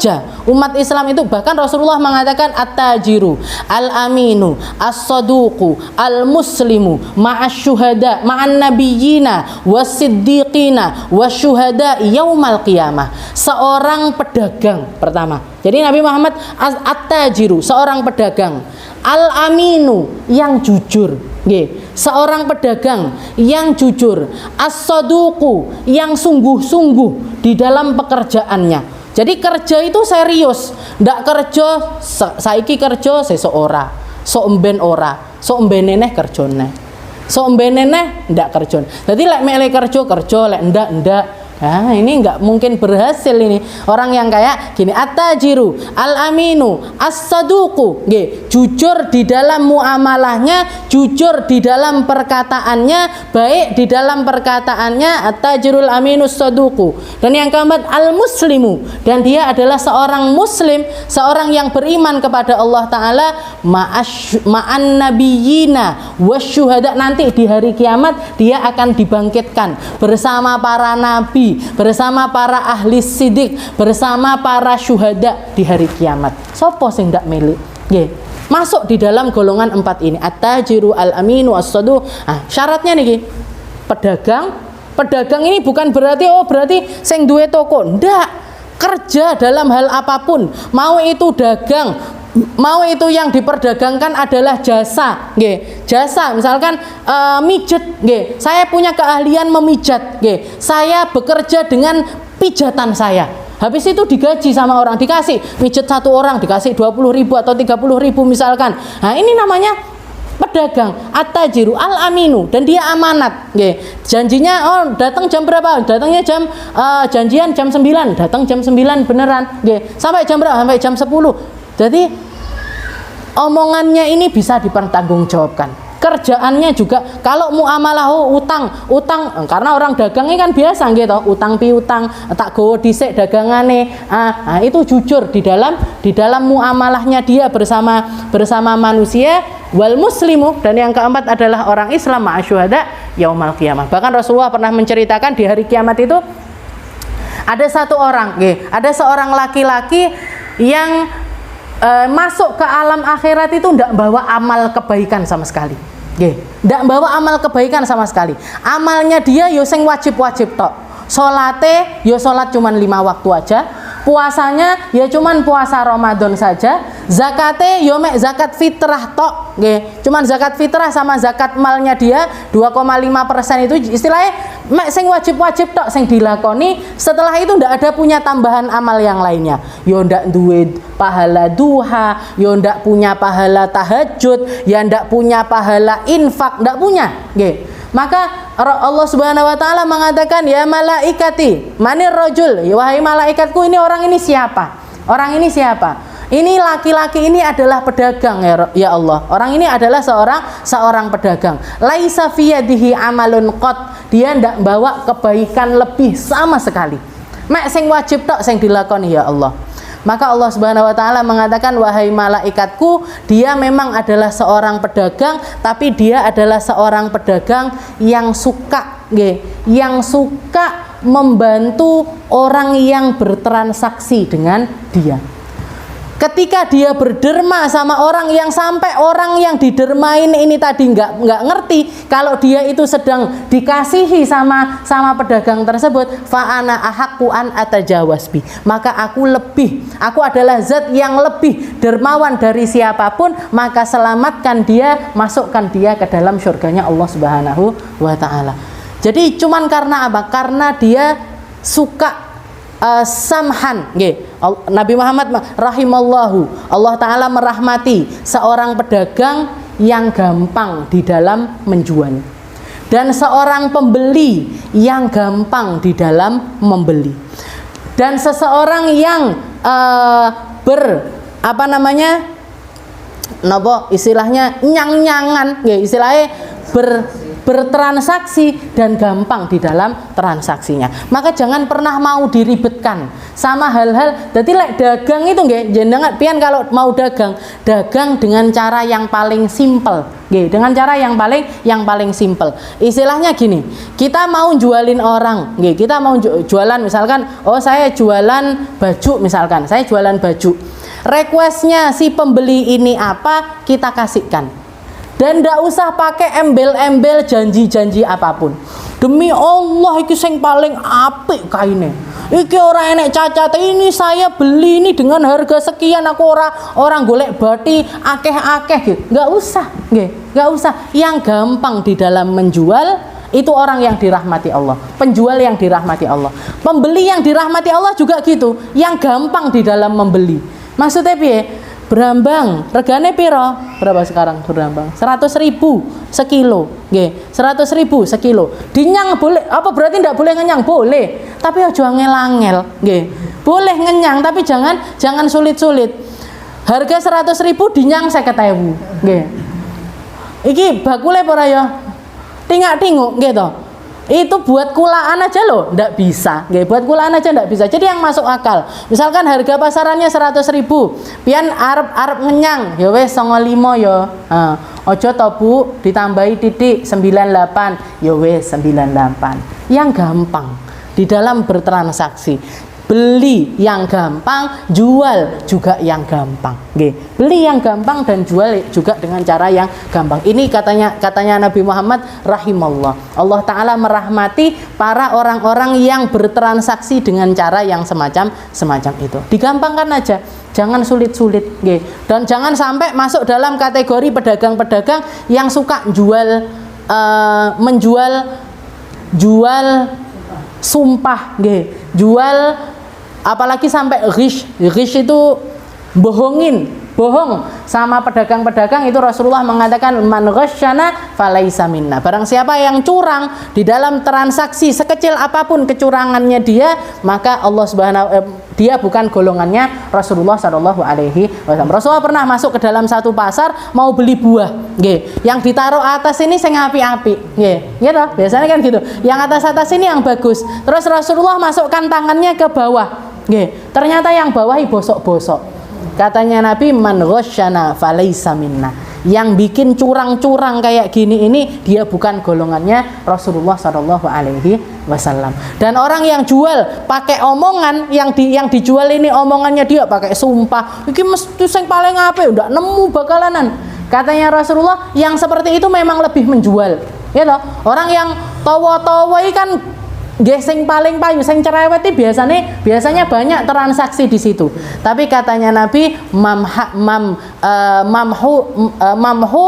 pekerja. Umat Islam itu bahkan Rasulullah mengatakan at-tajiru, al-aminu, as-saduqu, al-muslimu, ma'asyuhada, ma'an nabiyyina, was-siddiqina, wasyuhada yaumal qiyamah. Seorang pedagang pertama. Jadi Nabi Muhammad at-tajiru, seorang pedagang. Al-aminu, yang jujur. Seorang pedagang yang jujur. As-saduqu, yang sungguh-sungguh di dalam pekerjaannya. Jadi kerja itu serius, ndak kerja saiki kerja seseorang, sok emben ora, sok embeneneh kerjone. Sok embeneneh ndak kerja. Jadi lek mele kerja, lek ndak. Nah, ini nggak mungkin berhasil ini. Orang yang kayak gini, at-tajiru, al-aminu, as-saduqu, jujur di dalam muamalahnya, jujur di dalam perkataannya, baik di dalam perkataannya, at-tajirul aminu as-saduqu. Dan yang keempat, al-muslimu, dan dia adalah seorang muslim, seorang yang beriman kepada Allah Ta'ala, ma'an nabiyyina wasyuhada. Nanti di hari kiamat dia akan dibangkitkan bersama para nabi, bersama para ahli sidik, bersama para syuhada di hari kiamat. Sopo sing ndak milik? Masuk di dalam golongan 4 ini. At-tajiru, al-aminu, as-saduq. Syaratnya nih, pedagang ini bukan berarti sing duwe toko. Ndak. Kerja dalam hal apapun, mau itu dagang, mau itu yang diperdagangkan adalah jasa, jasa, misalkan mijet, saya punya keahlian memijat, saya bekerja dengan pijatan saya, habis itu digaji sama orang, dikasih mijet satu orang dikasih 20.000 atau 30.000 misalkan. Nah, ini namanya pedagang. At-tajiru, al-aminu, dan dia amanat, janjinya datang jam berapa, datangnya janjian jam 9, datang jam 9 beneran, sampai jam berapa, sampai jam 10. Jadi omongannya ini bisa dipertanggungjawabkan. Kerjaannya juga, kalau muamalah utang, karena orang dagang ini kan biasa gitu, utang piutang, tak gowo dhisik dagangane. Itu jujur di dalam muamalahnya dia bersama manusia. Wal muslimu, dan yang keempat adalah orang Islam, ma'asyuhada yaumal qiyamah. Bahkan Rasulullah pernah menceritakan di hari kiamat itu ada satu orang, ada seorang laki-laki yang masuk ke alam akhirat itu tidak bawa amal kebaikan sama sekali, tidak bawa amal kebaikan sama sekali. Amalnya dia yo sing wajib-wajib tok, salate yo salat cuman 5 waktu aja, puasanya ya cuman puasa Ramadan saja, zakate yo mek zakat fitrah tok, cuman zakat fitrah sama zakat malnya dia 2,5% itu istilahnya mek sing wajib-wajib tok sing dilakoni. Setelah itu ndak ada punya tambahan amal yang lainnya, yo ndak duwe pahala duha, yo ndak punya pahala tahajud, ya ndak punya pahala infak, ndak punya, Maka Allah Subhanahu wa taala mengatakan, ya malaikati, manir rajul, wahai malaikatku, ini orang ini siapa? Orang ini siapa? Ini laki-laki ini adalah pedagang, ya Allah. Orang ini adalah seorang pedagang. Laisa fi yadihi amalun qat. Dia ndak bawa kebaikan lebih sama sekali. Mek sing wajib tok sing dilakoni, ya Allah. Maka Allah Subhanahu wa taala mengatakan, wahai malaikatku, dia memang adalah seorang pedagang, tapi dia adalah seorang pedagang yang suka, yang suka membantu orang yang bertransaksi dengan dia. Ketika dia berderma sama orang yang sampai orang yang didermain ini tadi nggak ngerti kalau dia itu sedang dikasihi sama pedagang tersebut, fa'ana ahaqqu an atajawazbi, maka aku adalah zat yang lebih dermawan dari siapapun, maka selamatkan dia, masukkan dia ke dalam surganya Allah Subhanahu wa taala. Jadi cuman karena apa? Karena dia suka samhan, Nabi Muhammad rahimallahu, Allah Ta'ala merahmati seorang pedagang yang gampang di dalam menjual, dan seorang pembeli yang gampang di dalam membeli, dan seseorang yang istilahnya nyang-nyangan, istilahnya bertransaksi dan gampang di dalam transaksinya. Maka jangan pernah mau diribetkan sama hal-hal. Jadi dagang itu nggih, jenengan pian kalau mau dagang dengan cara yang paling simpel. Nggih, dengan cara yang paling simpel. Istilahnya gini, kita mau jualin orang, nggih, kita mau jualan misalkan, oh saya jualan baju misalkan, saya jualan baju. Requestnya si pembeli ini apa, kita kasihkan. Dan ndak usah pakai embel-embel janji-janji apapun. Demi Allah iki sing paling apik kaine. Iki ora enek cacat, ini saya beli ini dengan harga sekian, aku orang golek bati akeh-akeh gitu. Nggak usah, nggih, nggak usah. Yang gampang di dalam menjual itu orang yang dirahmati Allah, penjual yang dirahmati Allah, pembeli yang dirahmati Allah juga gitu, yang gampang di dalam membeli. Maksudnya piye? Berambang, regane piro? Berapa sekarang berambang? 100.000 sekilo, nggih. 100.000 sekilo. Dinyang boleh, apa berarti ndak boleh ngenyang? Boleh. Tapi aja angel-angel, nggih. Boleh ngenyang tapi jangan sulit-sulit. Harga 100.000 dinyang 50.000, nggih. Iki bakule apa ora ya? Tingak-tinguk nggih to. Itu buat kulaan aja loh, ndak bisa. Nggih, buat kulaan aja ndak bisa. Jadi yang masuk akal. Misalkan harga pasarannya 100.000, pian arep ngenyang, ya wis 95 ya. Ojo to Bu, ditambahi titik 98, ya wis 98. Yang gampang di dalam bertransaksi. Beli yang gampang, jual juga yang gampang. Nggih. Beli yang gampang dan jual juga dengan cara yang gampang. Ini katanya Nabi Muhammad rahimallah. Allah Ta'ala merahmati para orang-orang yang bertransaksi dengan cara yang semacam itu. Digampangkan aja, jangan sulit-sulit. Nggih. Dan jangan sampai masuk dalam kategori pedagang-pedagang yang suka menjual sumpah, nggih. Jual apalagi sampai ghish itu bohong sama pedagang-pedagang. Itu Rasulullah mengatakan man ghasyana falaisa minna. Barang siapa yang curang di dalam transaksi sekecil apapun kecurangannya dia, maka dia bukan golongannya Rasulullah sallallahu alaihi wasallam. Rasulullah pernah masuk ke dalam satu pasar mau beli buah, nggih. Yang ditaruh atas ini sing api-api, nggih. Gitu, biasanya kan gitu. Yang atas-atas ini yang bagus. Terus Rasulullah masukkan tangannya ke bawah, nggih. Ternyata yang bawah bosok-bosok. Katanya Nabi man ghasyana falaisa minna. Yang bikin curang-curang kayak gini ini dia bukan golongannya Rasulullah sallallahu alaihi wasallam. Dan orang yang jual pakai omongan, yang dijual ini omongannya dia pakai sumpah. Iki mesti sing paling apik, ndak nemu bakalanan. Katanya Rasulullah yang seperti itu memang lebih menjual. Ya toh? Orang yang tawa-tawa kan nggih sing paling payu, sing cerewet iki biasanya banyak transaksi di situ. Tapi katanya Nabi mamhu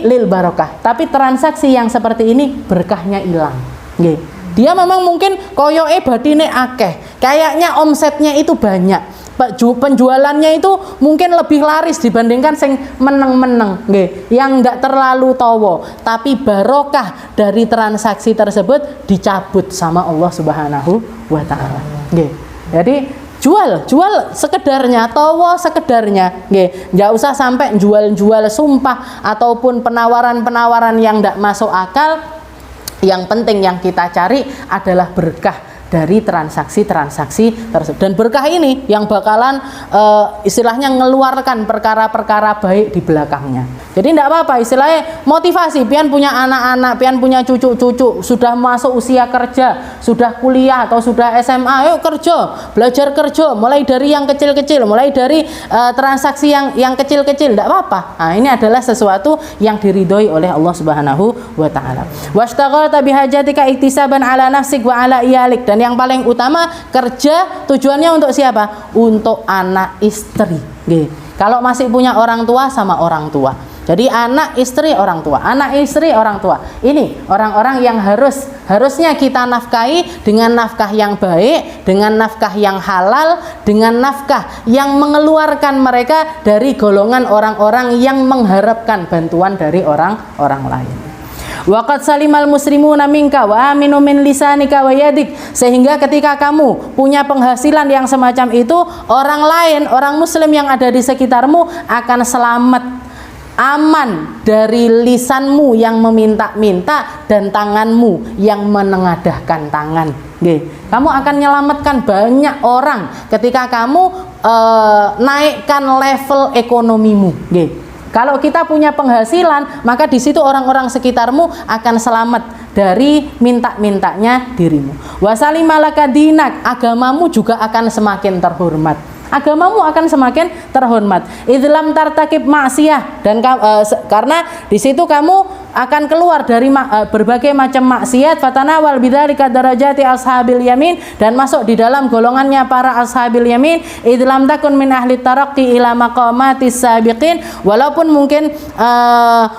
lil barokah. Tapi transaksi yang seperti ini berkahnya hilang. Nggih. Dia memang mungkin koyoke batine akeh, kayaknya omsetnya itu banyak. Penjualannya itu mungkin lebih laris dibandingkan sing meneng-meneng, nggih, yang enggak terlalu towo, tapi barokah dari transaksi tersebut dicabut sama Allah Subhanahu wa taala, nggih. Jadi jual sekedarnya, towo sekedarnya, nggih. Enggak usah sampai jual sumpah ataupun penawaran-penawaran yang enggak masuk akal. Yang penting yang kita cari adalah berkah dari transaksi-transaksi tersebut. Dan berkah ini yang bakalan istilahnya ngeluarkan perkara-perkara baik di belakangnya. Jadi tidak apa-apa, istilahnya motivasi. Pian punya anak-anak, pian punya cucu-cucu, sudah masuk usia kerja, sudah kuliah atau sudah SMA, yuk kerja, belajar kerja, mulai dari yang kecil-kecil, mulai dari transaksi yang kecil-kecil, tidak apa-apa. Nah, ini adalah sesuatu yang diridhoi oleh Allah Subhanahu wa taala. Washtaghalta bihajatika iktisaban ala nafsik wa ala iyalik. Dan yang paling utama, kerja tujuannya untuk siapa? Untuk anak istri. Kalau masih punya orang tua, sama orang tua. Jadi anak istri orang tua, anak istri orang tua. Ini orang-orang yang harusnya kita nafkahi dengan nafkah yang baik, dengan nafkah yang halal, dengan nafkah yang mengeluarkan mereka dari golongan orang-orang yang mengharapkan bantuan dari orang-orang lain. Waqad salimal muslimuna minka wa aminu min lisanika wa yadik. Sehingga ketika kamu punya penghasilan yang semacam itu, orang lain, orang muslim yang ada di sekitarmu akan selamat aman dari lisanmu yang meminta-minta dan tanganmu yang menengadahkan tangan. Nggih. Kamu akan menyelamatkan banyak orang ketika kamu naikkan level ekonomimu. Nggih. Kalau kita punya penghasilan, maka di situ orang-orang sekitarmu akan selamat dari minta-mintanya dirimu. Wasalimalaka dinak, agamamu juga akan semakin terhormat. Agamamu akan semakin terhormat. Idlam tartakib maksiyah, dan karena di situ kamu akan keluar dari berbagai macam maksiat. Fatanawal bidzalika darajati ashabil yamin, dan masuk di dalam golongannya para ashabil yamin. Idlam takun min ahli taraqqi ila maqamatis sabiqin, walaupun mungkin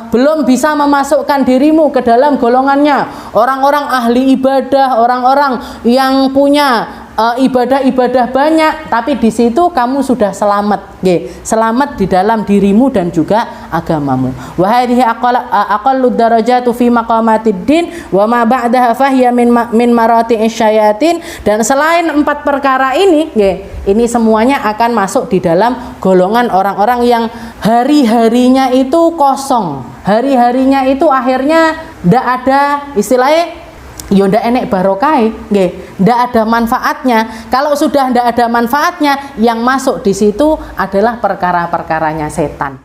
belum bisa memasukkan dirimu ke dalam golongannya orang-orang ahli ibadah, orang-orang yang punya ibadah-ibadah banyak, tapi di situ kamu sudah selamat, selamat di dalam dirimu dan juga agamamu. Wa hadhihi aqallu darajatu fi maqamatid din wa ma ba'daha fahiya min marati'isy syayatin, dan selain 4 perkara ini, ini semuanya akan masuk di dalam golongan orang-orang yang hari-harinya itu kosong, hari-harinya itu akhirnya ndak ada istilahnya, yo ndak enek barokai, ndak ada manfaatnya. Kalau sudah ndak ada manfaatnya, yang masuk di situ adalah perkara-perkaranya setan.